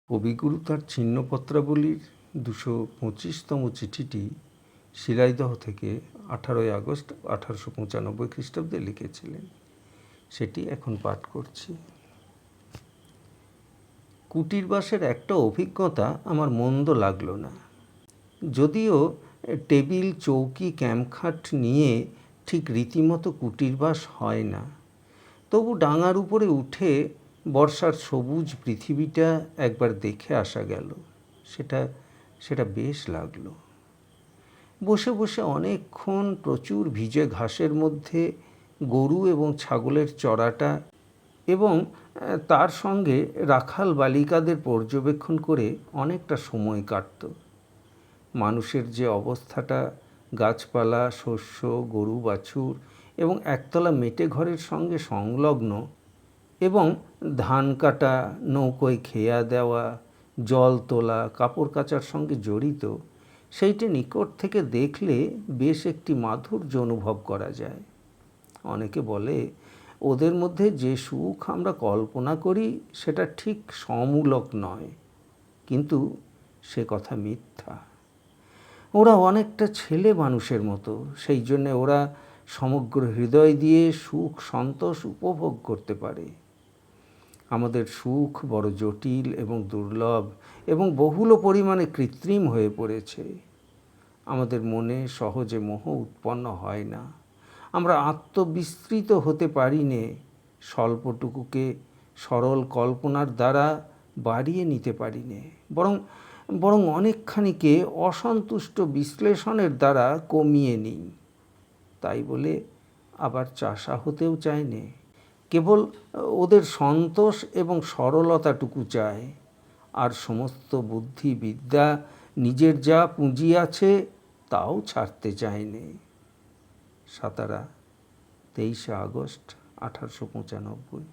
কবিগুরু তার ছিন্নপত্রাবলীর ২২৫তম চিঠিটি শিলাইদহ থেকে ১৮ই আগস্ট ১৮৯৫ খ্রিস্টাব্দে লিখেছিলেন। সেটি এখন পাঠ করছি। কুটিরবাসের একটা অভিজ্ঞতা আমার মন্দ লাগলো না। যদিও টেবিল, চৌকি, ক্যাম্পখাট নিয়ে ঠিক রীতিমতো কুটিরবাস হয় না, তবু ডাঙার উপরে উঠে বর্ষার সবুজ পৃথিবীটা একবার দেখে আসা গেল। সেটা বেশ লাগলো। বসে বসে অনেকক্ষণ প্রচুর ভিজে ঘাসের মধ্যে গরু এবং ছাগলের চড়াটা এবং তার সঙ্গে রাখাল বালিকাদের পর্যবেক্ষণ করে অনেকটা সময় কাটত। মানুষের যে অবস্থাটা গাছপালা, শস্য, গরু বাছুর এবং একতলা মেটে ঘরের সঙ্গে সংলগ্ন এবং ধান কাটা, নৌকোয় খেয়া দেওয়া, জল তোলা, কাপড় কাচার সঙ্গে জড়িত, সেইটা নিকট থেকে দেখলে বেশ একটি মাধুর্য অনুভব করা যায়। অনেকে বলে ওদের মধ্যে যে সুখ আমরা কল্পনা করি সেটা ঠিক সমূলক নয়, কিন্তু সে কথা মিথ্যা। ওরা অনেকটা ছেলে মানুষের মতো, সেই জন্যে ওরা সমগ্র হৃদয় দিয়ে সুখ সন্তোষ উপভোগ করতে পারে। আমাদের সুখ বড় জটিল এবং দুর্লভ এবং বহুল পরিমাণে কৃত্রিম হয়ে পড়েছে। আমাদের মনে সহজে মোহ উৎপন্ন হয় না। আমরা আত্মবিস্তৃত হতে পারি নে, স্বল্পটুকুকে সরল কল্পনার দ্বারা বাড়িয়ে নিতে পারি নে, বরং অনেকখানিকে অসন্তুষ্ট বিশ্লেষণের দ্বারা কমিয়ে নিই। তাই বলে আবার চাষা হতেও চায় নে, কেবল ওদের সন্তোষ এবং সরলতাটুকু চায়, আর সমস্ত বুদ্ধি বিদ্যা নিজের যা পুঁজি আছে তাও ছাড়তে চায়নি। সাতারা, 23শে আগস্ট 1895।